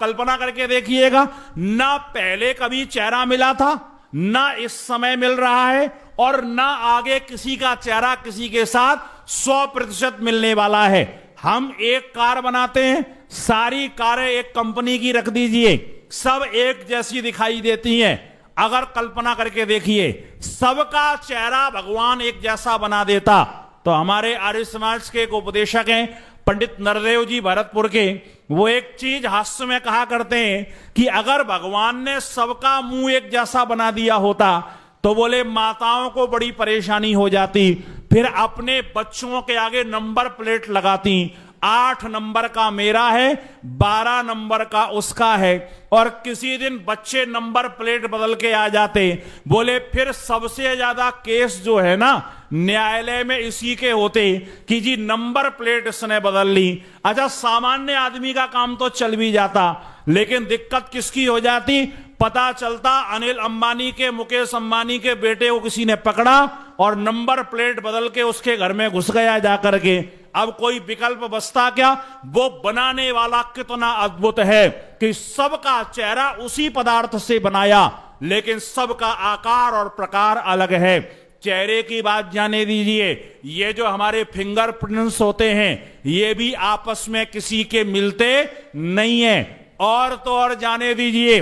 कल्पना करके देखिएगा, ना पहले कभी चेहरा मिला था, ना इस समय मिल रहा है, और ना आगे किसी का चेहरा किसी के साथ 100% मिलने वाला है। हम एक कार बनाते हैं, सारी कारें एक कंपनी की रख दीजिए, सब एक जैसी दिखाई देती हैं। अगर कल्पना करके देखिए सबका चेहरा भगवान एक जैसा बना देता, तो हमारे आर्य समाज के एक उपदेशक हैं पंडित नरदेव जी भरतपुर के, वो एक चीज हास्य में कहा करते हैं कि अगर भगवान ने सबका मुंह एक जैसा बना दिया होता तो बोले माताओं को बड़ी परेशानी हो जाती, फिर अपने बच्चों के आगे नंबर प्लेट लगाती, 8 नंबर का मेरा है, 12 नंबर का उसका है, और किसी दिन बच्चे नंबर प्लेट बदल के आ जाते, बोले फिर सबसे ज्यादा केस जो है ना न्यायालय में इसी के होते कि जी नंबर प्लेट इसने बदल ली। अच्छा, सामान्य आदमी का काम तो चल भी जाता, लेकिन दिक्कत किसकी हो जाती? पता चलता अनिल अंबानी के, मुकेश अंबानी के बेटे को किसी ने पकड़ा और नंबर प्लेट बदल के उसके घर में घुस गया जाकर के। अब कोई विकल्प बचता क्या? वो बनाने वाला कितना अद्भुत है कि सबका चेहरा उसी पदार्थ से बनाया, लेकिन सबका आकार और प्रकार अलग है। चेहरे की बात जाने दीजिए, ये जो हमारे फिंगरप्रिंट्स होते हैं ये भी आपस में किसी के मिलते नहीं है। और तो और जाने दीजिए,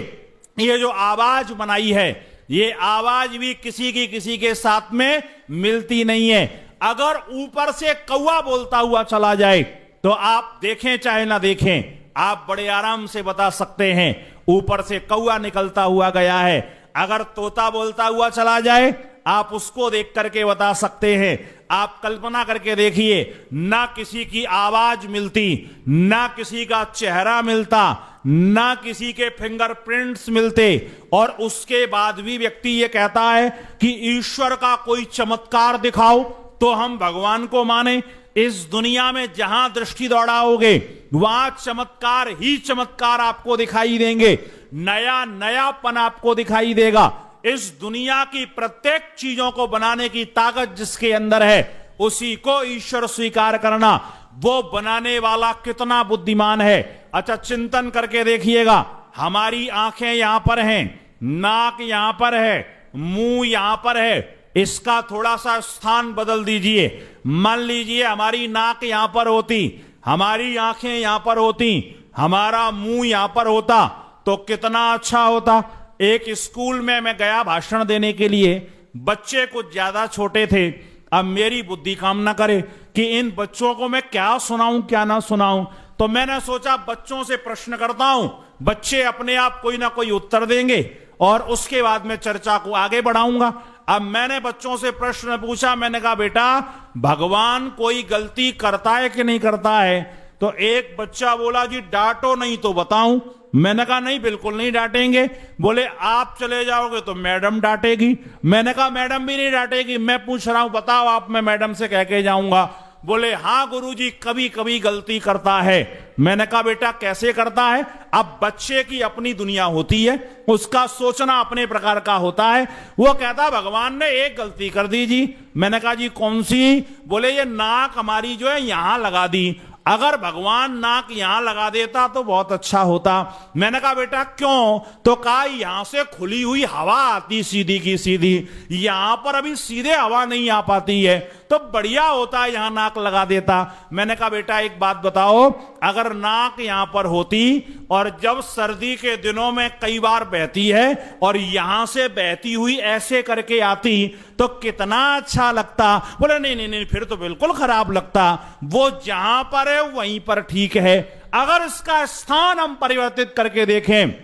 ये जो आवाज बनाई है ये आवाज भी किसी की किसी के साथ में मिलती नहीं है। अगर ऊपर से कौवा बोलता हुआ चला जाए तो आप देखें चाहे ना देखें, आप बड़े आराम से बता सकते हैं ऊपर से कौवा निकलता हुआ गया है। अगर तोता बोलता हुआ चला जाए आप उसको देख करके बता सकते हैं। आप कल्पना करके देखिए, ना किसी की आवाज मिलती, ना किसी का चेहरा मिलता, ना किसी के फिंगरप्रिंट्स मिलते, और उसके बाद भी व्यक्ति ये कहता है कि ईश्वर का कोई चमत्कार दिखाओ तो हम भगवान को माने। इस दुनिया में जहां दृष्टि दौड़ाओगे वहां चमत्कार ही चमत्कार आपको दिखाई देंगे, नया नयापन आपको दिखाई देगा। इस दुनिया की प्रत्येक चीजों को बनाने की ताकत जिसके अंदर है उसी को ईश्वर स्वीकार करना। वो बनाने वाला कितना बुद्धिमान है। अच्छा, चिंतन करके देखिएगा, हमारी आंखें यहां पर हैं, नाक यहां पर है, मुंह यहां पर है, इसका थोड़ा सा स्थान बदल दीजिए। मान लीजिए हमारी नाक यहां पर होती, हमारी आंखें यहां पर होती, हमारा मुंह यहां पर होता तो कितना अच्छा होता। एक स्कूल में मैं गया भाषण देने के लिए, बच्चे कुछ ज्यादा छोटे थे। अब मेरी बुद्धि काम ना करे कि इन बच्चों को मैं क्या सुनाऊं क्या ना सुनाऊं, तो मैंने सोचा बच्चों से प्रश्न करता हूं, बच्चे अपने आप कोई ना कोई उत्तर देंगे और उसके बाद मैं चर्चा को आगे बढ़ाऊंगा। अब मैंने बच्चों से प्रश्न पूछा, मैंने कहा बेटा भगवान कोई गलती करता है कि नहीं करता है? तो एक बच्चा बोला जी डांटो नहीं तो बताऊं। मैंने कहा नहीं, बिल्कुल नहीं डांटेंगे। बोले आप चले जाओगे तो मैडम डांटेगी। मैंने कहा मैडम भी नहीं डांटेगी, मैं पूछ रहा हूं बताओ आप, मैं मैडम से कह के जाऊंगा। बोले हाँ गुरुजी कभी कभी गलती करता है। मैंने कहा बेटा कैसे करता है? अब बच्चे की अपनी दुनिया होती है, उसका सोचना अपने प्रकार का होता है। वो कहता भगवान ने एक गलती कर दी जी। मैंने कहा जी कौन सी? बोले ये नाक हमारी जो है यहां लगा दी, अगर भगवान नाक यहां लगा देता तो बहुत अच्छा होता। मैंने कहा बेटा क्यों? तो कहा यहां से खुली हुई हवा आती सीधी की सीधी, यहां पर अभी सीधे हवा नहीं आ पाती है, तो बढ़िया होता है यहां नाक लगा देता। मैंने कहा बेटा एक बात बताओ, अगर नाक यहां पर होती और जब सर्दी के दिनों में कई बार बहती है और यहां से बहती हुई ऐसे करके आती तो कितना अच्छा लगता? बोले नहीं नहीं नहीं, फिर तो बिल्कुल खराब लगता। वो जहां पर है वहीं पर ठीक है। अगर इसका स्थान हम परिवर्तित करके देखें,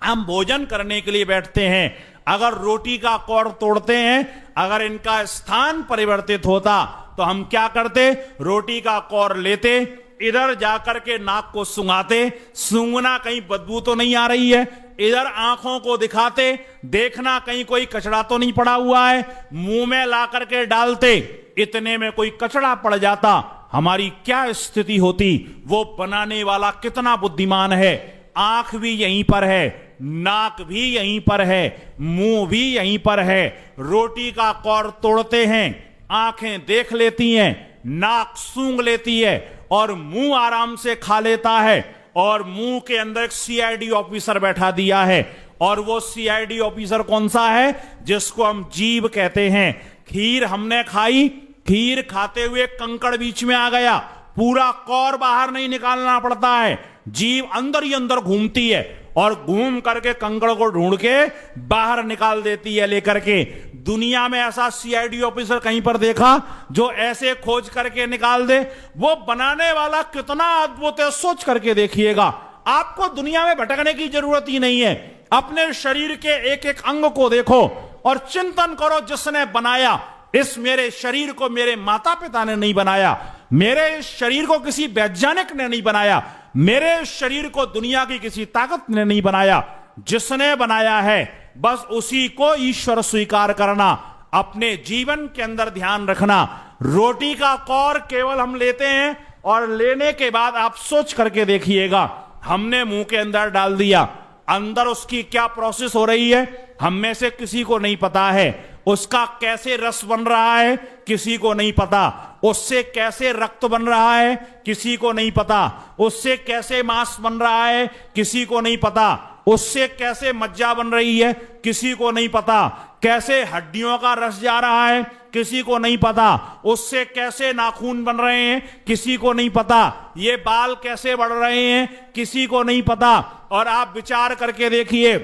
हम भोजन करने के लिए बैठते हैं, अगर रोटी का कौर तोड़ते हैं, अगर इनका स्थान परिवर्तित होता तो हम क्या करते? रोटी का कौर लेते, इधर जाकर के नाक को सूंघाते, सूंघना कहीं बदबू तो नहीं आ रही है, इधर आंखों को दिखाते, देखना कहीं कोई कचड़ा तो नहीं पड़ा हुआ है, मुंह में ला करके डालते, इतने में कोई कचड़ा पड़ जाता, हमारी क्या स्थिति होती? वो बनाने वाला कितना बुद्धिमान है। आंख भी यहीं पर है, नाक भी यहीं पर है, मुंह भी यहीं पर है। रोटी का कौर तोड़ते हैं, आंखें देख लेती हैं, नाक सूंघ लेती है और मुंह आराम से खा लेता है। और मुंह के अंदर एक सीआईडी ऑफिसर बैठा दिया है। और वो सीआईडी ऑफिसर कौन सा है? जिसको हम जीभ कहते हैं। खीर हमने खाई, खीर खाते हुए कंकड़ बीच में आ गया, पूरा कौर बाहर नहीं निकालना पड़ता है, जीभ अंदर ही अंदर घूमती है और घूम करके कंकड़ को ढूंढ के बाहर निकाल देती है लेकर के। दुनिया में ऐसा सीआईडी ऑफिसर कहीं पर देखा जो ऐसे खोज करके निकाल दे? वो बनाने वाला कितना अद्भुत है, सोच करके देखिएगा। आपको दुनिया में भटकने की जरूरत ही नहीं है। अपने शरीर के एक एक अंग को देखो और चिंतन करो, जिसने बनाया इस मेरे शरीर को मेरे माता पिता ने नहीं बनाया, मेरे इस शरीर को किसी वैज्ञानिक ने नहीं बनाया, मेरे शरीर को दुनिया की किसी ताकत ने नहीं बनाया। जिसने बनाया है बस उसी को ईश्वर स्वीकार करना, अपने जीवन के अंदर ध्यान रखना। रोटी का कौर केवल हम लेते हैं और लेने के बाद आप सोच करके देखिएगा, हमने मुंह के अंदर डाल दिया, अंदर उसकी क्या प्रोसेस हो रही है हम में से किसी को नहीं पता है। उसका कैसे रस बन रहा है किसी को नहीं पता, उससे कैसे रक्त बन रहा है किसी को नहीं पता, उससे कैसे मांस बन रहा है किसी को नहीं पता, उससे कैसे मज्जा बन रही है किसी को नहीं पता, कैसे हड्डियों का रस जा रहा है किसी को नहीं पता, उससे कैसे नाखून बन रहे हैं किसी को नहीं पता, ये बाल कैसे बढ़ रहे हैं किसी को नहीं पता। और आप विचार करके देखिए,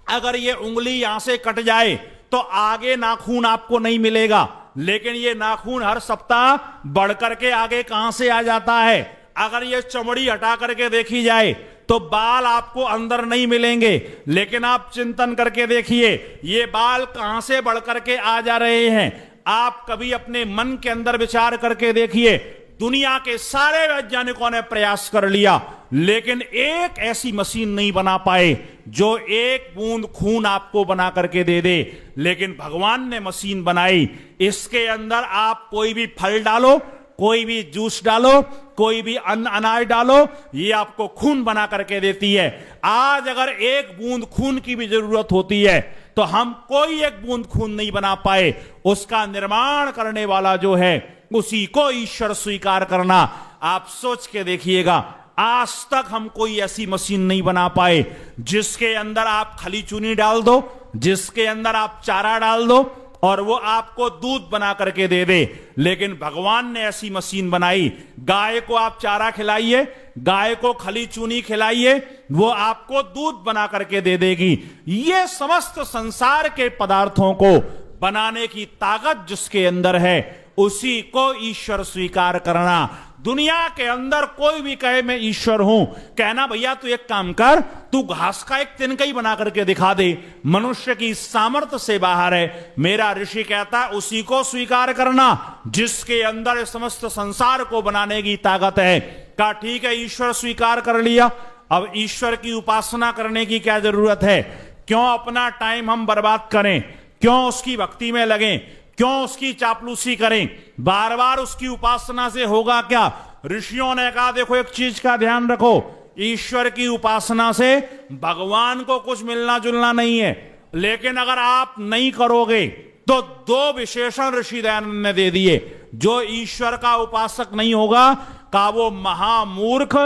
अगर ये उंगली यहां से कट जाए तो आगे नाखून आपको नहीं मिलेगा, लेकिन ये नाखून हर सप्ताह बढ़ करके आगे कहां से आ जाता है। अगर ये चमड़ी हटा करके देखी जाए तो बाल आपको अंदर नहीं मिलेंगे, लेकिन आप चिंतन करके देखिए ये बाल कहां से बढ़ करके आ जा रहे हैं। आप कभी अपने मन के अंदर विचार करके देखिए, दुनिया के सारे वैज्ञानिकों ने प्रयास कर लिया, लेकिन एक ऐसी मशीन नहीं बना पाए जो एक बूंद खून आपको बना करके दे दे। लेकिन भगवान ने मशीन बनाई, इसके अंदर आप कोई भी फल डालो, कोई भी जूस डालो, कोई भी अनाज डालो, ये आपको खून बना करके देती है। आज अगर एक बूंद खून की भी जरूरत होती है तो हम कोई एक बूंद खून नहीं बना पाए। उसका निर्माण करने वाला जो है उसी को ईश्वर स्वीकार करना। आप सोच के देखिएगा, आज तक हम कोई ऐसी मशीन नहीं बना पाए जिसके अंदर आप खली चूनी डाल दो, जिसके अंदर आप चारा डाल दो और वो आपको दूध बना करके दे दे। लेकिन भगवान ने ऐसी मशीन बनाई, गाय को आप चारा खिलाइए, गाय को खली चूनी खिलाइए, वो आपको दूध बना करके दे देगी। ये समस्त संसार के पदार्थों को बनाने की ताकत जिसके अंदर है उसी को ईश्वर स्वीकार करना। दुनिया के अंदर कोई भी कहे मैं ईश्वर हूं, कहना भैया तू एक काम कर, तू घास का एक तिनका ही बना करके दिखा दे, मनुष्य की सामर्थ्य से बाहर है। मेरा ऋषि कहता है उसी को स्वीकार करना जिसके अंदर समस्त संसार को बनाने की ताकत है। कहा ठीक है, ईश्वर स्वीकार कर लिया, अब ईश्वर की उपासना करने की क्या जरूरत है? क्यों अपना टाइम हम बर्बाद करें? क्यों उसकी भक्ति में लगें? क्यों उसकी चापलूसी करें? बार बार उसकी उपासना से होगा क्या? ऋषियों ने कहा देखो एक चीज का ध्यान रखो, ईश्वर की उपासना से भगवान को कुछ मिलना जुलना नहीं है, लेकिन अगर आप नहीं करोगे तो दो विशेषण ऋषि दयानंद ने दे दिए। जो ईश्वर का उपासक नहीं होगा का वो महामूर्ख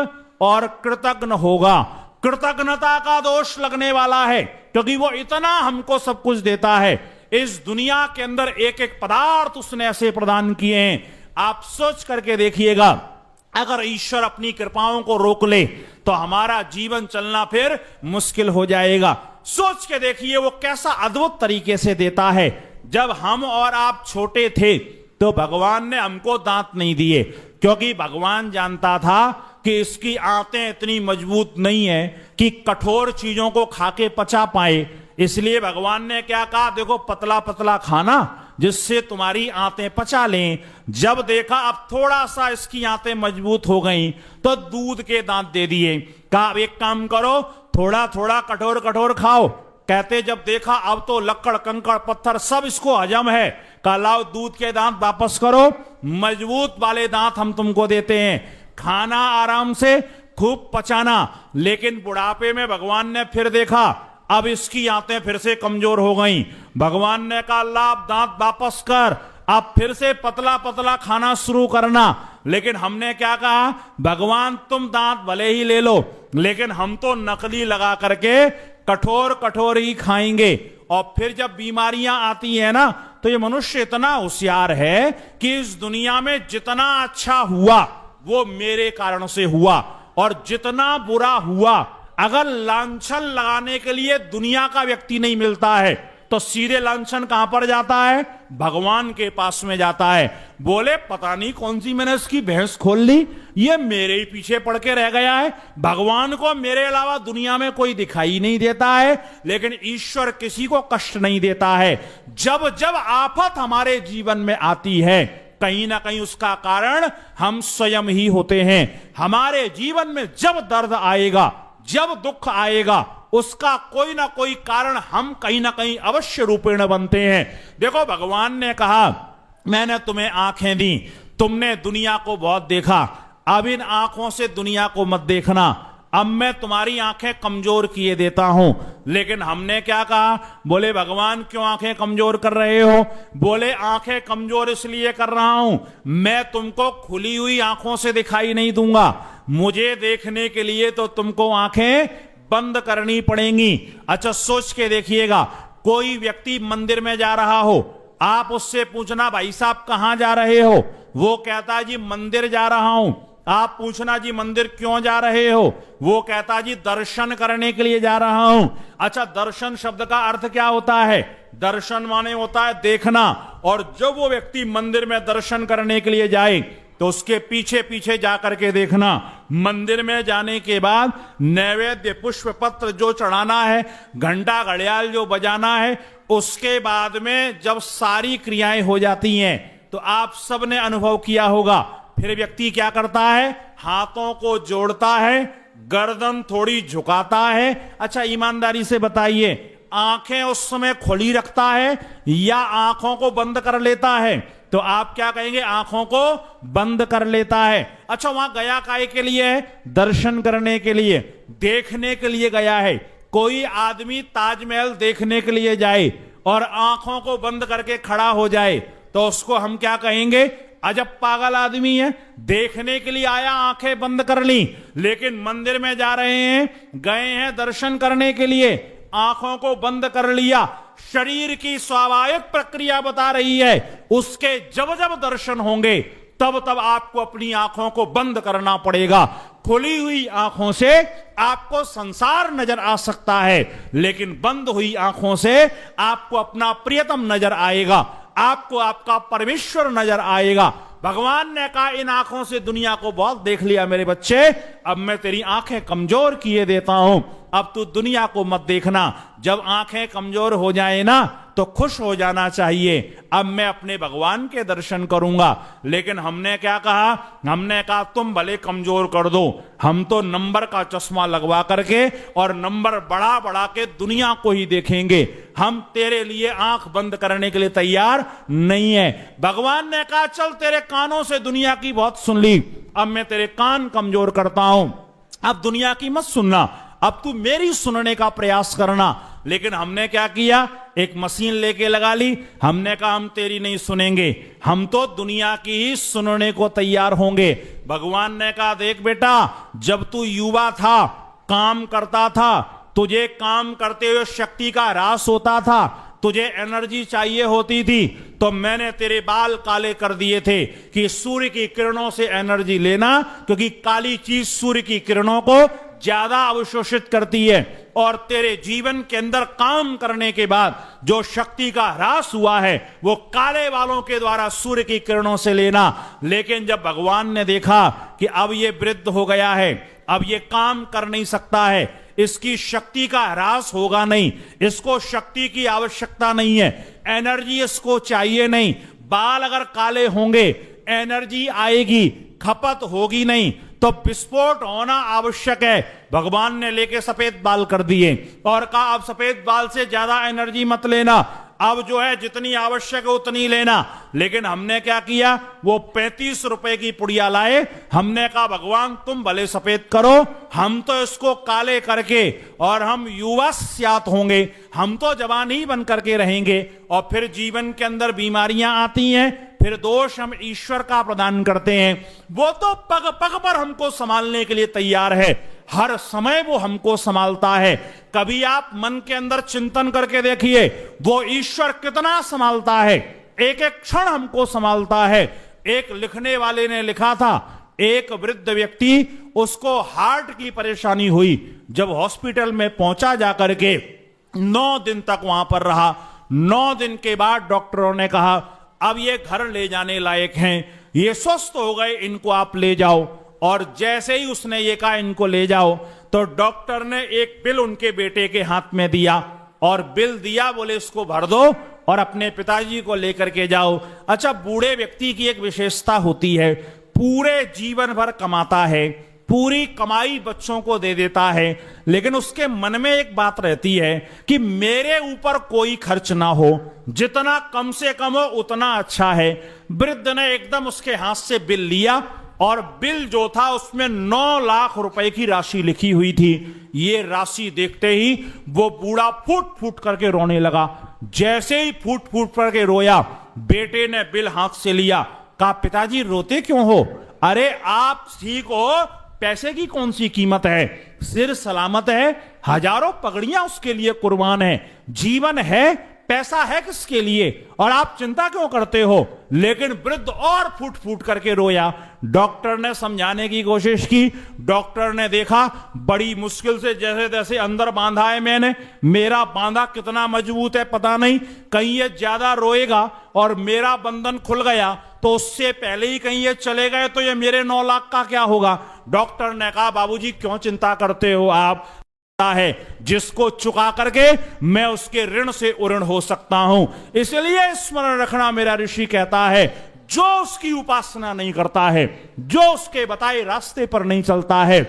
और कृतज्ञ होगा। कृतज्ञता का दोष लगने वाला है क्योंकि वो इतना हमको सब कुछ देता है। इस दुनिया के अंदर एक एक पदार्थ उसने ऐसे प्रदान किए हैं। आप सोच करके देखिएगा, अगर ईश्वर अपनी कृपाओं को रोक ले तो हमारा जीवन चलना फिर मुश्किल हो जाएगा। सोच के देखिए वो कैसा अद्भुत तरीके से देता है। जब हम और आप छोटे थे तो भगवान ने हमको दांत नहीं दिए, क्योंकि भगवान जानता था कि इसकी आंतें इतनी मजबूत नहीं है कि कठोर चीजों को खा के पचा पाए। इसलिए भगवान ने क्या कहा, देखो पतला पतला खाना जिससे तुम्हारी आंतें पचा लें। जब देखा अब थोड़ा सा इसकी आंतें मजबूत हो गई तो दूध के दांत दे दिए। कहा एक काम करो, थोड़ा थोड़ा कठोर कठोर खाओ। कहते जब देखा अब तो लक्कड़ कंकड़ पत्थर सब इसको हजम है, कहा लाओ दूध के दांत वापस करो, मजबूत वाले दांत हम तुमको देते हैं, खाना आराम से खूब पचाना। लेकिन बुढ़ापे में भगवान ने फिर देखा अब इसकी आंतें फिर से कमजोर हो गईं। भगवान ने कहा ला दांत वापस कर, अब फिर से पतला पतला खाना शुरू करना। लेकिन हमने क्या कहा, भगवान तुम दांत भले ही ले लो, लेकिन हम तो नकली लगा करके कठोर कठोर ही खाएंगे। और फिर जब बीमारियां आती है ना, तो ये मनुष्य इतना होशियार है कि इस दुनिया में जितना अच्छा हुआ वो मेरे कारण से हुआ, और जितना बुरा हुआ अगर लांछन लगाने के लिए दुनिया का व्यक्ति नहीं मिलता है तो सीधे लांछन कहां पर जाता है, भगवान के पास में जाता है। बोले पता नहीं कौन सी मैंने इसकी भैंस खोल ली, ये मेरे ही पीछे पड़ के रह गया है, भगवान को मेरे अलावा दुनिया में कोई दिखाई नहीं देता है। लेकिन ईश्वर किसी को कष्ट नहीं देता है। जब जब आफत हमारे जीवन में आती है, कहीं ना कहीं उसका कारण हम स्वयं ही होते हैं। हमारे जीवन में जब दर्द आएगा, जब दुख आएगा, उसका कोई ना कोई कारण हम कहीं ना कहीं अवश्य रूपेण बनते हैं। देखो भगवान ने कहा मैंने तुम्हें आंखें दी, तुमने दुनिया को बहुत देखा, अब इन आंखों से दुनिया को मत देखना, अब मैं तुम्हारी आंखें कमजोर किए देता हूं। लेकिन हमने क्या कहा, बोले भगवान क्यों आंखें कमजोर कर रहे हो? बोले आंखें कमजोर इसलिए कर रहा हूं, मैं तुमको खुली हुई आंखों से दिखाई नहीं दूंगा, मुझे देखने के लिए तो तुमको आंखें बंद करनी पड़ेंगी। अच्छा सोच के देखिएगा, कोई व्यक्ति मंदिर में जा रहा हो, आप उससे पूछना भाई साहब कहां जा रहे हो, वो कहता है जी मंदिर जा रहा हूं। आप पूछना जी मंदिर क्यों जा रहे हो, वो कहता जी दर्शन करने के लिए जा रहा हूं। अच्छा दर्शन शब्द का अर्थ क्या होता है? दर्शन माने होता है देखना। और जब वो व्यक्ति मंदिर में दर्शन करने के लिए जाए तो उसके पीछे पीछे जाकर के देखना। मंदिर में जाने के बाद नैवेद्य पुष्प पत्र जो चढ़ाना है, घंटा घड़ियाल जो बजाना है, उसके बाद में जब सारी क्रियाएं हो जाती हैं तो आप सबने अनुभव किया होगा, फिर व्यक्ति क्या करता है, हाथों को जोड़ता है, गर्दन थोड़ी झुकाता है। अच्छा ईमानदारी से बताइए, आंखें उस समय खुली रखता है या आंखों को बंद कर लेता है? तो आप क्या कहेंगे, आंखों को बंद कर लेता है। अच्छा वहां गया काहे के लिए है? दर्शन करने के लिए, देखने के लिए गया है। कोई आदमी ताजमहल देखने के लिए जाए और आंखों को बंद करके खड़ा हो जाए तो उसको हम क्या कहेंगे, अजब पागल आदमी है, देखने के लिए आया आंखें बंद कर ली। लेकिन मंदिर में जा रहे हैं, गए हैं दर्शन करने के लिए, आंखों को बंद कर लिया। शरीर की स्वाभाविक प्रक्रिया बता रही है उसके जब जब दर्शन होंगे तब तब आपको अपनी आंखों को बंद करना पड़ेगा। खुली हुई आंखों से आपको संसार नजर आ सकता है, लेकिन बंद हुई आंखों से आपको अपना प्रियतम नजर आएगा, आपको आपका परमेश्वर नजर आएगा। भगवान ने कहा इन आंखों से दुनिया को बहुत देख लिया मेरे बच्चे, अब मैं तेरी आंखें कमजोर किए देता हूं, अब तू दुनिया को मत देखना। जब आंखें कमजोर हो जाए ना तो खुश हो जाना चाहिए, अब मैं अपने भगवान के दर्शन करूंगा। लेकिन हमने क्या कहा, हमने कहा तुम भले कमजोर कर दो, हम तो नंबर का चश्मा लगवा करके और नंबर बढ़ा बढ़ा के दुनिया को ही देखेंगे, हम तेरे लिए आंख बंद करने के लिए तैयार नहीं है। भगवान ने कहा चल तेरे कानों से दुनिया की बहुत सुन ली, अब मैं तेरे कान कमजोर करता हूं, अब दुनिया की मत सुनना, अब तू मेरी सुनने का प्रयास करना। लेकिन हमने क्या किया, एक मशीन लेके लगा ली, हमने कहा हम तेरी नहीं सुनेंगे, हम तो दुनिया की ही सुनने को तैयार होंगे। भगवान ने कहा देख बेटा, जब तू युवा था, काम करता था, तुझे काम करते हुए शक्ति का ह्रास होता था, तुझे एनर्जी चाहिए होती थी, तो मैंने तेरे बाल काले कर दिए थे कि सूर्य की किरणों से एनर्जी लेना, क्योंकि काली चीज सूर्य की किरणों को ज्यादा अवशोषित करती है। और तेरे जीवन के अंदर काम करने के बाद जो शक्ति का ह्रास हुआ है वो काले बालों के द्वारा सूर्य की किरणों से लेना। लेकिन जब भगवान ने देखा कि अब ये वृद्ध हो गया है, अब ये काम कर नहीं सकता है, इसकी शक्ति का ह्रास होगा नहीं, इसको शक्ति की आवश्यकता नहीं है, एनर्जी इसको चाहिए नहीं, बाल अगर काले होंगे एनर्जी आएगी, खपत होगी नहीं, तो विस्फोट होना आवश्यक है। भगवान ने लेके सफेद बाल कर दिए और कहा अब सफेद बाल से ज्यादा एनर्जी मत लेना, अब जो है जितनी आवश्यक है उतनी लेना। लेकिन हमने क्या किया, वो 35 रुपए की पुड़िया लाए, हमने कहा भगवान तुम भले सफेद करो, हम तो इसको काले करके और हम युवा स्यात होंगे, हम तो जवान ही बन करके रहेंगे। और फिर जीवन के अंदर बीमारियां आती हैं, फिर दोष हम ईश्वर का प्रदान करते हैं। वो तो पग पग पर हमको संभालने के लिए तैयार है, हर समय वो हमको संभालता है। कभी आप मन के अंदर चिंतन करके देखिए, वो ईश्वर कितना संभालता है, एक एक क्षण हमको संभालता है। एक लिखने वाले ने लिखा था, एक वृद्ध व्यक्ति, उसको हार्ट की परेशानी हुई, जब हॉस्पिटल में पहुंचा जाकर के 9 दिन तक वहां पर रहा। 9 दिन के बाद डॉक्टरों ने कहा अब ये घर ले जाने लायक हैं, ये स्वस्थ हो गए, इनको आप ले जाओ। और जैसे ही उसने ये कहा इनको ले जाओ, तो डॉक्टर ने एक बिल उनके बेटे के हाथ में दिया और बिल दिया, बोले इसको भर दो और अपने पिताजी को लेकर के जाओ। अच्छा, बूढ़े व्यक्ति की एक विशेषता होती है, पूरे जीवन भर कमाता है, पूरी कमाई बच्चों को दे देता है, लेकिन उसके मन में एक बात रहती है कि मेरे ऊपर कोई खर्च ना हो, जितना कम से कम हो उतना अच्छा है। वृद्ध ने एकदम उसके हाथ से बिल लिया और बिल जो था उसमें 9 लाख रुपए की राशि लिखी हुई थी। ये राशि देखते ही वो बूढ़ा फूट फूट करके रोने लगा। जैसे ही फूट फूट करके रोया, बेटे ने बिल हाथ से लिया, कहा पिताजी रोते क्यों हो? अरे आप ठीक हो, पैसे की कौन सी कीमत है, सिर सलामत है, हजारों पगड़ियां उसके लिए कुर्बान है, जीवन है, पैसा है किसके लिए, और आप चिंता क्यों करते हो? लेकिन वृद्ध और फूट फूट करके रोया। डॉक्टर ने समझाने की कोशिश की, डॉक्टर ने देखा बड़ी मुश्किल से जैसे तैसे अंदर बांधा है मैंने, मेरा बांधा कितना मजबूत है पता नहीं, कहीं ये ज्यादा रोएगा और मेरा बंधन खुल गया तो उससे पहले ही कहीं ये चले गए तो ये मेरे 9 लाख का क्या होगा? डॉक्टर ने कहा बाबूजी क्यों चिंता करते हो आप, है जिसको चुका करके मैं उसके ऋण से उऋण हो सकता हूं। इसलिए स्मरण रखना, मेरा ऋषि कहता है, जो उसकी उपासना नहीं करता है, जो उसके बताए रास्ते पर नहीं चलता है,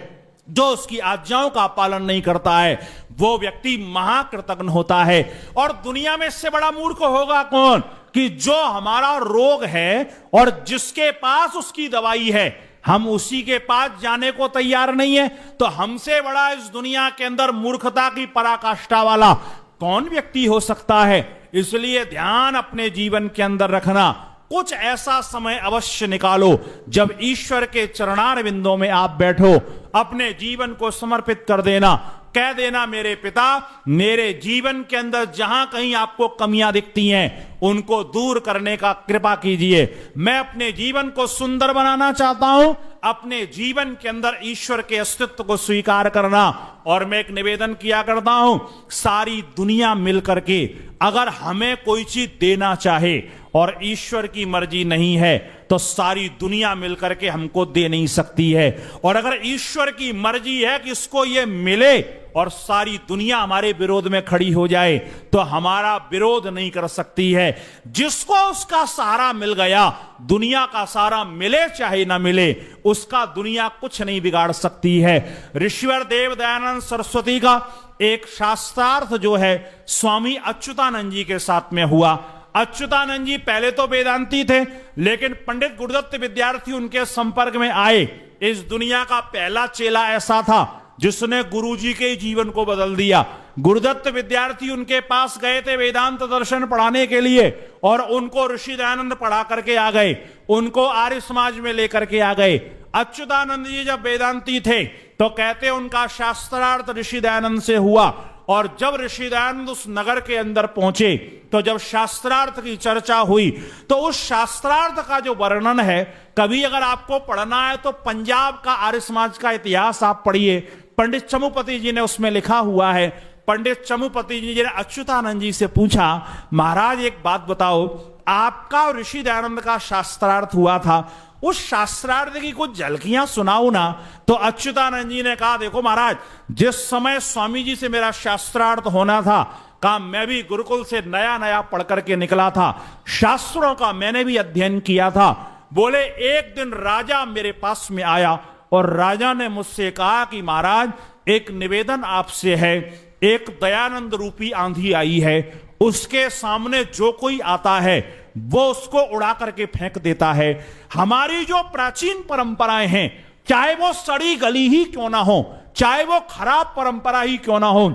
जो उसकी आज्ञाओं का पालन नहीं करता है, वो व्यक्ति महाकृतज्ञ होता है। और दुनिया में इससे बड़ा मूर्ख होगा कौन कि जो हमारा रोग है और जिसके पास उसकी दवाई है, हम उसी के पास जाने को तैयार नहीं है। तो हमसे बड़ा इस दुनिया के अंदर मूर्खता की पराकाष्ठा वाला कौन व्यक्ति हो सकता है? इसलिए ध्यान अपने जीवन के अंदर रखना, कुछ ऐसा समय अवश्य निकालो जब ईश्वर के चरणार बिंदों में आप बैठो, अपने जीवन को समर्पित कर देना, कह देना मेरे पिता, मेरे जीवन के अंदर जहां कहीं आपको कमियां दिखती हैं उनको दूर करने का कृपा कीजिए। मैं अपने जीवन को सुंदर बनाना चाहता हूं, अपने जीवन के अंदर ईश्वर के अस्तित्व को स्वीकार करना। और मैं एक निवेदन किया करता हूं, सारी दुनिया मिलकर के अगर हमें कोई चीज देना चाहे और ईश्वर की मर्जी नहीं है तो सारी दुनिया मिलकर के हमको दे नहीं सकती है। और अगर ईश्वर की मर्जी है कि इसको ये मिले और सारी दुनिया हमारे विरोध में खड़ी हो जाए तो हमारा विरोध नहीं कर सकती है। जिसको उसका सहारा मिल गया, दुनिया का सहारा मिले चाहे ना मिले, उसका दुनिया कुछ नहीं बिगाड़ सकती है। ऋषिवर देव दयानंद सरस्वती का एक शास्त्रार्थ जो है स्वामी अच्युतानंद जी के साथ में हुआ। अच्युतानंद जी पहले तो वेदांती थे, लेकिन पंडित गुरुदत्त विद्यार्थी उनके संपर्क में आए। इस दुनिया का पहला चेला ऐसा था जिसने गुरुजी के जीवन को बदल दिया। गुरुदत्त विद्यार्थी उनके पास गए थे वेदांत दर्शन पढ़ाने के लिए और उनको ऋषि दयानंद पढ़ा करके आ गए, उनको आर्य समाज में लेकर के आ गए। अच्युतानंद जी जब वेदांती थे तो कहते उनका शास्त्रार्थ ऋषि दयानंद से हुआ। और जब ऋषि दयानंद उस नगर के अंदर पहुंचे तो जब शास्त्रार्थ की चर्चा हुई तो उस शास्त्रार्थ का जो वर्णन है, कभी अगर आपको पढ़ना है तो पंजाब का आर्य समाज का इतिहास आप पढ़िए, पंडित चमुपति जी ने उसमें लिखा हुआ है। पंडित चमुपति जी ने अच्युतानंद जी से पूछा, महाराज एक बात बताओ, आपका और ऋषि दयानंद का शास्त्रार्थ हुआ था, उस शास्त्रार्थ की कुछ झलकियां सुनाओ ना। तो अच्युतानंद जी ने कहा, देखो महाराज, जिस समय स्वामी जी से मेरा शास्त्रार्थ होना था, कहा मैं भी गुरुकुल से नया नया पढ़ करके निकला था, शास्त्रों का मैंने भी अध्ययन किया था। बोले एक दिन राजा मेरे पास में आया और राजा ने मुझसे कहा कि महाराज एक निवेदन आपसे है, एक दयानंद रूपी आंधी आई है, उसके सामने जो कोई आता है वो उसको उड़ा करके फेंक देता है। हमारी जो प्राचीन परंपराएं हैं, चाहे वो सड़ी गली ही क्यों ना हो, चाहे वो खराब परंपरा ही क्यों ना हो,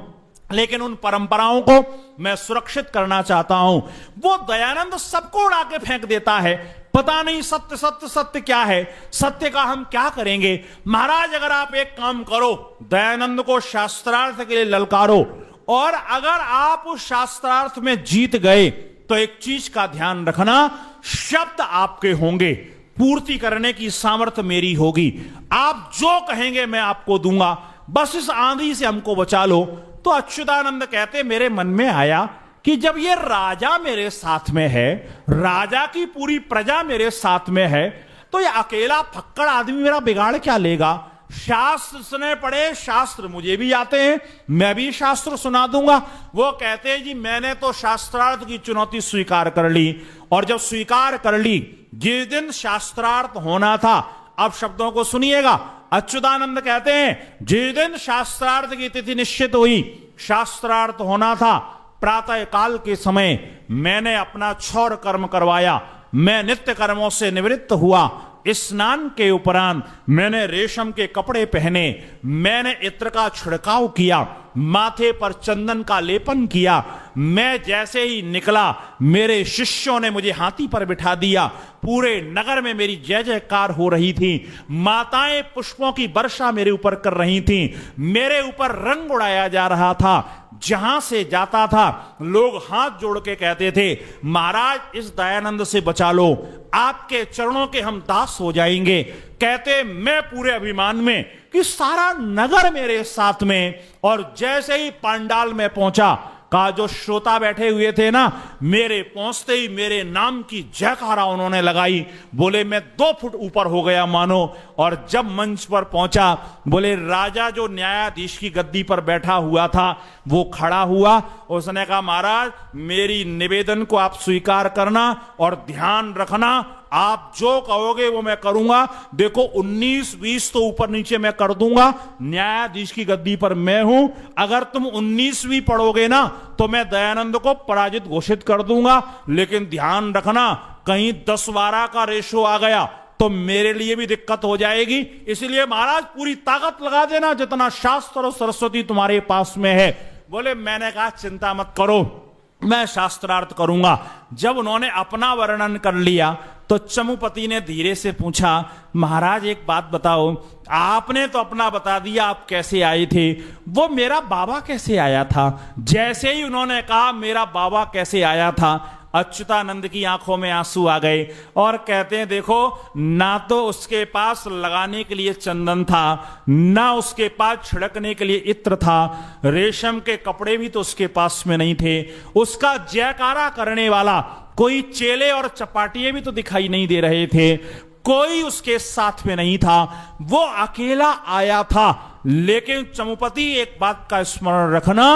लेकिन उन परंपराओं को मैं सुरक्षित करना चाहता हूं। वो दयानंद सबको उड़ा के फेंक देता है, पता नहीं सत्य सत्य सत्य क्या है, सत्य का हम क्या करेंगे। महाराज अगर आप एक काम करो, दयानंद को शास्त्रार्थ के लिए ललकारो, और अगर आप उस शास्त्रार्थ में जीत गए तो एक चीज का ध्यान रखना, शब्द आपके होंगे, पूर्ति करने की सामर्थ्य मेरी होगी। आप जो कहेंगे मैं आपको दूंगा, बस इस आंधी से हमको बचा लो। तो अच्युतानंद कहते मेरे मन में आया कि जब ये राजा मेरे साथ में है, राजा की पूरी प्रजा मेरे साथ में है, तो ये अकेला फक्कड़ आदमी मेरा बिगाड़ क्या लेगा। शास्त्र सुने पड़े, शास्त्र मुझे भी आते हैं, मैं भी शास्त्र सुना दूंगा। वो कहते हैं जी मैंने तो शास्त्रार्थ की चुनौती स्वीकार कर ली, और जब स्वीकार कर ली, जिस दिन शास्त्रार्थ होना था, अब शब्दों को सुनिएगा, अच्युतानंद कहते हैं जिस दिन शास्त्रार्थ की तिथि निश्चित हुई, शास्त्रार्थ होना था, प्रातः काल के समय मैंने अपना क्षौर कर्म करवाया, मैं नित्य कर्मों से निवृत्त हुआ। स्नान के उपरांत मैंने रेशम के कपड़े पहने, मैंने इत्र का छिड़काव किया, माथे पर चंदन का लेपन किया। मैं जैसे ही निकला, मेरे शिष्यों ने मुझे हाथी पर बिठा दिया। पूरे नगर में मेरी जय जयकार हो रही थी, माताएं पुष्पों की वर्षा मेरे ऊपर कर रही थी, मेरे ऊपर रंग उड़ाया जा रहा था। जहां से जाता था लोग हाथ जोड़ के कहते थे महाराज इस दयानंद से बचा लो, आपके चरणों के हम दास हो जाएंगे। कहते मैं पूरे अभिमान में कि सारा नगर मेरे साथ में, और जैसे ही पंडाल में पहुंचा, का जो श्रोता बैठे हुए थे ना, मेरे पहुंचते ही मेरे नाम की जयकारा उन्होंने लगाई। बोले मैं 2 फुट ऊपर हो गया मानो। और जब मंच पर पहुंचा, बोले राजा जो न्यायाधीश की गद्दी पर बैठा हुआ था वो खड़ा हुआ। उसने कहा महाराज मेरी निवेदन को आप स्वीकार करना और ध्यान रखना, आप जो कहोगे वो मैं करूंगा। देखो 19-20 तो ऊपर नीचे मैं कर दूंगा, न्यायाधीश की गद्दी पर मैं हूं। अगर तुम 19वीं पढ़ोगे ना तो मैं दयानंद को पराजित घोषित कर दूंगा, लेकिन ध्यान रखना कहीं 10-12 का रेशो आ गया तो मेरे लिए भी दिक्कत हो जाएगी। इसलिए महाराज पूरी ताकत लगा देना, जितना शास्त्र और सरस्वती तुम्हारे पास में है। बोले मैंने कहा चिंता मत करो, मैं शास्त्रार्थ करूंगा। जब उन्होंने अपना वर्णन कर लिया तो चमुपति ने धीरे से पूछा महाराज एक बात बताओ, आपने तो अपना बता दिया आप कैसे आए थे, वो मेरा बाबा कैसे आया था। जैसे ही उन्होंने कहा मेरा बाबा कैसे आया था, अच्युतानंद की आंखों में आंसू आ गए और कहते हैं देखो ना तो उसके पास लगाने के लिए चंदन था, ना उसके पास छिड़कने के लिए इत्र था, रेशम के कपड़े भी तो उसके पास में नहीं थे, उसका जयकारा करने वाला कोई चेले और चपाटिये भी तो दिखाई नहीं दे रहे थे, कोई उसके साथ में नहीं था, वो अकेला आया था। लेकिन चमुपति एक बात का स्मरण रखना,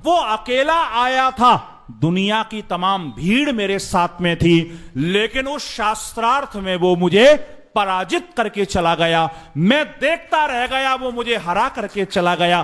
वो अकेला आया था, दुनिया की तमाम भीड़ मेरे साथ में थी, लेकिन उस शास्त्रार्थ में वो मुझे पराजित करके चला गया। मैं देखता रह गया, वो मुझे हरा करके चला गया।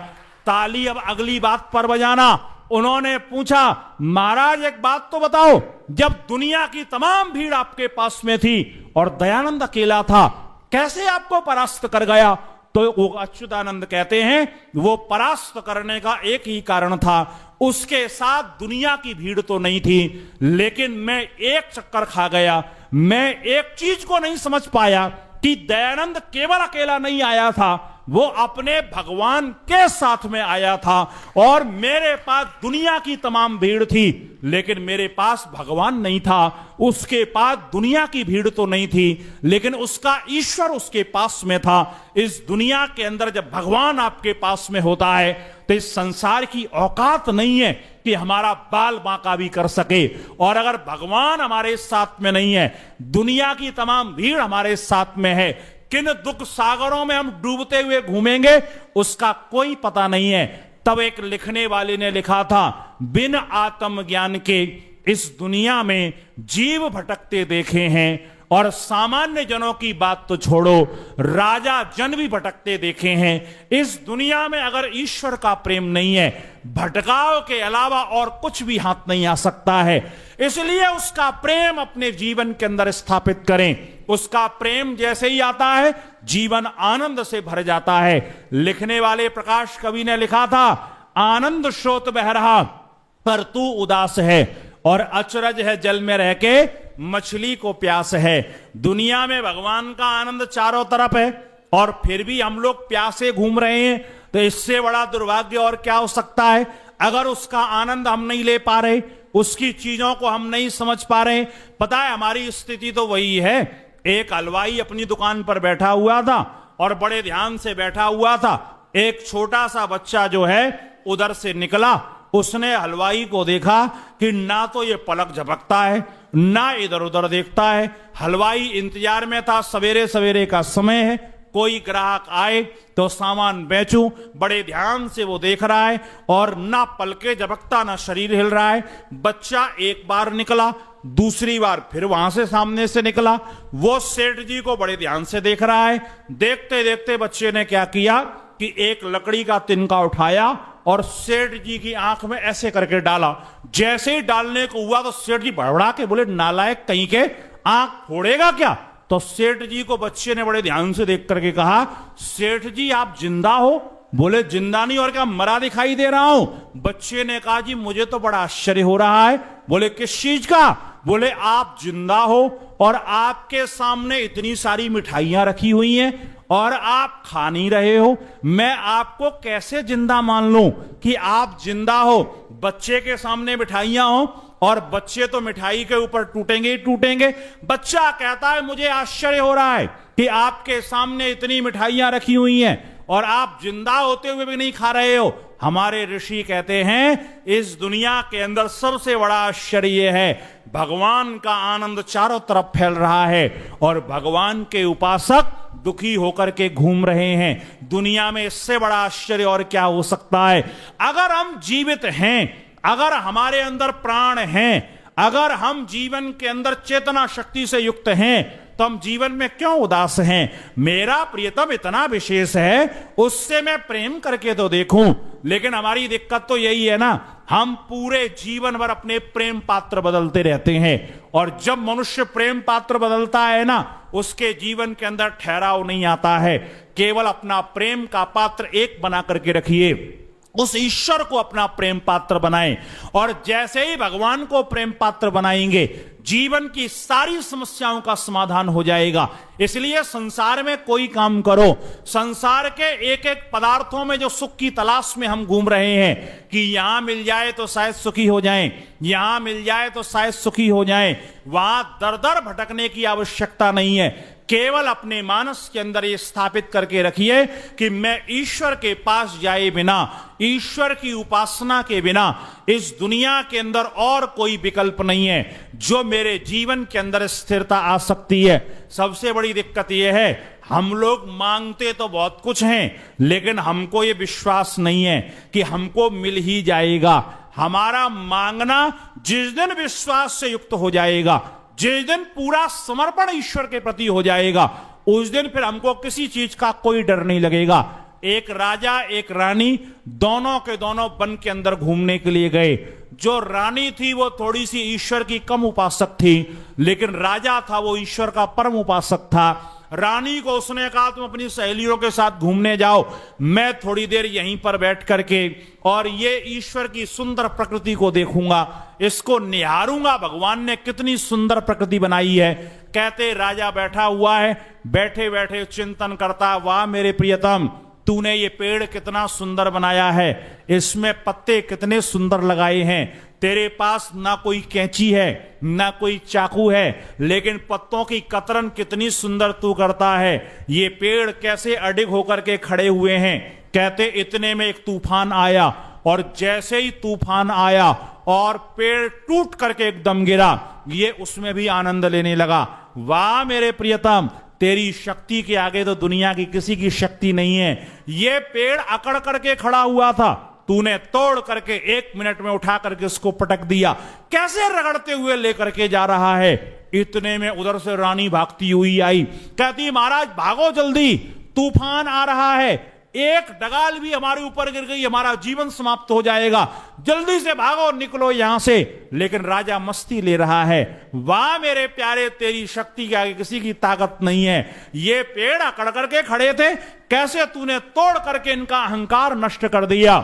ताली अब अगली बात पर बजाना। उन्होंने पूछा महाराज एक बात तो बताओ, जब दुनिया की तमाम भीड़ आपके पास में थी और दयानंद अकेला था, कैसे आपको परास्त कर गया। तो वो अच्युतानंद कहते हैं वो परास्त करने का एक ही कारण था, उसके साथ दुनिया की भीड़ तो नहीं थी, लेकिन मैं एक चक्कर खा गया। मैं एक चीज को नहीं समझ पाया कि दयानंद केवल अकेला नहीं आया था, वो अपने भगवान के साथ में आया था। और मेरे पास दुनिया की तमाम भीड़ थी, लेकिन मेरे पास भगवान नहीं था। उसके पास दुनिया की भीड़ तो नहीं थी, लेकिन उसका ईश्वर उसके पास में था। इस दुनिया के अंदर जब भगवान आपके पास में होता है तो इस संसार की औकात नहीं है कि हमारा बाल बांका भी कर सके। और अगर भगवान हमारे साथ में नहीं है, दुनिया की तमाम भीड़ हमारे साथ में है, किन दुख सागरों में हम डूबते हुए घूमेंगे उसका कोई पता नहीं है। तब एक लिखने वाले ने लिखा था, बिन आत्मज्ञान के इस दुनिया में जीव भटकते देखे हैं, और सामान्य जनों की बात तो छोड़ो, राजा जन भी भटकते देखे हैं। इस दुनिया में अगर ईश्वर का प्रेम नहीं है, भटकाव के अलावा और कुछ भी हाथ नहीं आ सकता है। इसलिए उसका प्रेम अपने जीवन के अंदर स्थापित करें। उसका प्रेम जैसे ही आता है, जीवन आनंद से भर जाता है। लिखने वाले प्रकाश कवि ने लिखा था, आनंद स्रोत बह रहा, पर तू उदास है, और अचरज है जल में रह के मछली को प्यास है। दुनिया में भगवान का आनंद चारों तरफ है और फिर भी हम लोग प्यासे घूम रहे हैं, तो इससे बड़ा दुर्भाग्य और क्या हो सकता है। अगर उसका आनंद हम नहीं ले पा रहे, उसकी चीजों को हम नहीं समझ पा रहे, पता है हमारी स्थिति तो वही है। एक हलवाई अपनी दुकान पर बैठा हुआ था और बड़े ध्यान से बैठा हुआ था। एक छोटा सा बच्चा जो है उधर से निकला, उसने हलवाई को देखा कि ना तो ये पलक झपकता है, ना इधर उधर देखता है। हलवाई इंतजार में था, सवेरे सवेरे का समय है, कोई ग्राहक आए तो सामान बेचूं, बड़े ध्यान से वो देख रहा है, और ना पलके झपकता ना शरीर हिल रहा है। बच्चा एक बार निकला, दूसरी बार फिर वहां से सामने से निकला, वो सेठ जी को बड़े ध्यान से देख रहा है। देखते देखते बच्चे ने क्या किया कि एक लकड़ी का तिनका उठाया और सेठ जी की आंख में ऐसे करके डाला। जैसे ही डालने को हुआ तो सेठ जी बड़बड़ा के बोले, नालायक कहीं के, आंख फोड़ेगा क्या? तो सेठ जी को बच्चे ने बड़े ध्यान से देख करके कहा, सेठ जी आप जिंदा हो? बोले जिंदा नहीं और क्या, मरा दिखाई दे रहा हूं। बच्चे ने कहा जी मुझे तो बड़ा आश्चर्य हो रहा है। बोले किस चीज का? बोले आप जिंदा हो और आपके सामने इतनी सारी मिठाइयां रखी हुई हैं और आप खा नहीं रहे हो, मैं आपको कैसे जिंदा मान लूं कि आप जिंदा हो? बच्चे के सामने मिठाइयां हो और बच्चे तो मिठाई के ऊपर टूटेंगे ही टूटेंगे। बच्चा कहता है मुझे आश्चर्य हो रहा है कि आपके सामने इतनी मिठाइयां रखी हुई हैं और आप जिंदा होते हुए भी नहीं खा रहे हो। हमारे ऋषि कहते हैं इस दुनिया के अंदर सबसे बड़ा आश्चर्य है, भगवान का आनंद चारों तरफ फैल रहा है और भगवान के उपासक दुखी होकर के घूम रहे हैं। दुनिया में इससे बड़ा आश्चर्य और क्या हो सकता है? अगर हम जीवित हैं, अगर हमारे अंदर प्राण हैं, अगर हम जीवन के अंदर चेतना शक्ति से युक्त हैं, तो हम जीवन में क्यों उदास हैं? मेरा प्रियतम इतना विशेष है, उससे मैं प्रेम करके तो देखूं। लेकिन हमारी दिक्कत तो यही है ना, हम पूरे जीवन भर अपने प्रेम पात्र बदलते रहते हैं, और जब मनुष्य प्रेम पात्र बदलता है ना, उसके जीवन के अंदर ठहराव नहीं आता है। केवल अपना प्रेम का पात्र एक बना करके रखिए, उस ईश्वर को अपना प्रेम पात्र बनाएं, और जैसे ही भगवान को प्रेम पात्र बनाएंगे जीवन की सारी समस्याओं का समाधान हो जाएगा। इसलिए संसार में कोई काम करो, संसार के एक एक पदार्थों में जो सुख की तलाश में हम घूम रहे हैं कि यहां मिल जाए तो शायद सुखी हो जाएं, यहां मिल जाए तो शायद सुखी हो जाएं, वहां दर दर भटकने की आवश्यकता नहीं है। केवल अपने मानस के अंदर ये स्थापित करके रखिए कि मैं ईश्वर के पास जाए बिना, ईश्वर की उपासना के बिना इस दुनिया के अंदर और कोई विकल्प नहीं है जो मेरे जीवन के अंदर स्थिरता आ सकती है। सबसे बड़ी दिक्कत यह है, हम लोग मांगते तो बहुत कुछ हैं, लेकिन हमको ये विश्वास नहीं है कि हमको मिल ही जाएगा। हमारा मांगना जिस दिन विश्वास से युक्त हो जाएगा, जिस दिन पूरा समर्पण ईश्वर के प्रति हो जाएगा, उस दिन फिर हमको किसी चीज का कोई डर नहीं लगेगा। एक राजा एक रानी दोनों के दोनों वन के अंदर घूमने के लिए गए। जो रानी थी वो थोड़ी सी ईश्वर की कम उपासक थी, लेकिन राजा था वो ईश्वर का परम उपासक था। रानी को उसने कहा तुम अपनी सहेलियों के साथ घूमने जाओ, मैं थोड़ी देर यहीं पर बैठ करके और ये ईश्वर की सुंदर प्रकृति को देखूंगा, इसको निहारूंगा, भगवान ने कितनी सुंदर प्रकृति बनाई है। कहते राजा बैठा हुआ है, बैठे बैठे चिंतन करता, वाह मेरे प्रियतम, तूने ये पेड़ कितना सुंदर बनाया है, इसमें पत्ते कितने सुंदर लगाए हैं, तेरे पास ना कोई कैंची है ना कोई चाकू है, लेकिन पत्तों की कतरन कितनी सुंदर तू करता है, ये पेड़ कैसे अडिग होकर के खड़े हुए हैं। कहते इतने में एक तूफान आया, और जैसे ही तूफान आया और पेड़ टूट करके एकदम गिरा, ये उसमें भी आनंद लेने लगा। वाह मेरे प्रियतम, तेरी शक्ति के आगे तो दुनिया की किसी की शक्ति नहीं है। ये पेड़ अकड़ करके खड़ा हुआ था, तूने तोड़ करके 1 मिनट में उठा करके उसको पटक दिया, कैसे रगड़ते हुए लेकर के जा रहा है। इतने में उधर से रानी भागती हुई आई, कहती महाराज भागो जल्दी, तूफान आ रहा है, एक डगाल भी हमारे ऊपर गिर गई हमारा जीवन समाप्त हो जाएगा, जल्दी से भागो निकलो यहां से। लेकिन राजा मस्ती ले रहा है। वाह मेरे प्यारे, तेरी शक्ति के आगे किसी की ताकत नहीं है। ये पेड़ अकड़ करके खड़े थे, कैसे तूने तोड़ करके इनका अहंकार नष्ट कर दिया।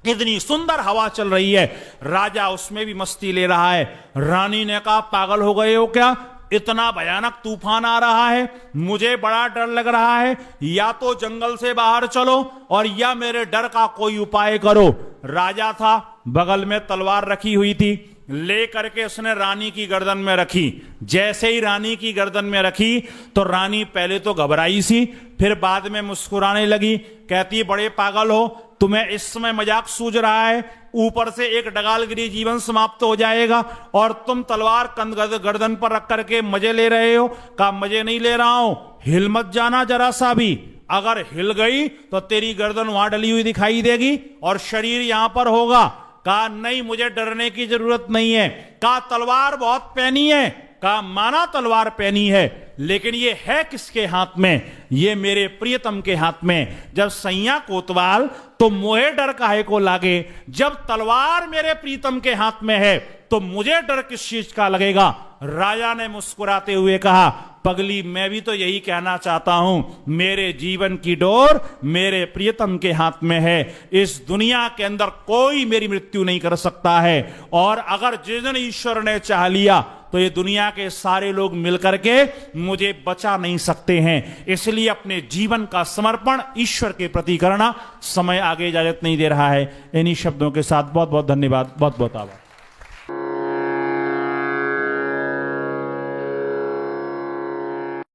इतनी सुंदर हवा चल रही है, राजा उसमें भी मस्ती ले रहा है। रानी ने कहा, पागल हो गए हो क्या? इतना भयानक तूफान आ रहा है, मुझे बड़ा डर लग रहा है। या तो जंगल से बाहर चलो और या मेरे डर का कोई उपाय करो। राजा था, बगल में तलवार रखी हुई थी, ले करके उसने रानी की गर्दन में रखी। जैसे ही रानी की गर्दन में रखी तो रानी पहले तो घबराई सी, फिर बाद में मुस्कुराने लगी। कहती, बड़े पागल हो, तुम्हें इस समय मजाक सूझ रहा है, ऊपर से एक डगालगिरी जीवन समाप्त हो जाएगा और तुम तलवार गर्दन पर रख करके मजे ले रहे हो। कहा, मजे नहीं ले रहा हूं, हिल मत जाना जरा सा भी। अगर हिल गई तो तेरी गर्दन वहां डली हुई दिखाई देगी और शरीर यहां पर होगा। कहा, नहीं, मुझे डरने की जरूरत नहीं है। कहा, तलवार बहुत पैनी है। कहा, माना तलवार पैनी है, लेकिन ये है किसके हाथ में? ये मेरे प्रियतम के हाथ में। जब सैया कोतवाल तो मोहे डर काहे को लागे, जब तलवार मेरे प्रीतम के हाथ में है तो मुझे डर किस चीज का लगेगा? राजा ने मुस्कुराते हुए कहा, पगली, मैं भी तो यही कहना चाहता हूं, मेरे जीवन की डोर मेरे प्रियतम के हाथ में है। इस दुनिया के अंदर कोई मेरी मृत्यु नहीं कर सकता है, और अगर जिस दिन ईश्वर ने चाह लिया तो ये दुनिया के सारे लोग मिलकर के मुझे बचा नहीं सकते हैं। इसलिए अपने जीवन का समर्पण ईश्वर के प्रति करना। समय आगे इजाजत नहीं दे रहा है। इन्हीं शब्दों के साथ बहुत बहुत धन्यवाद, बहुत बहुत आभार।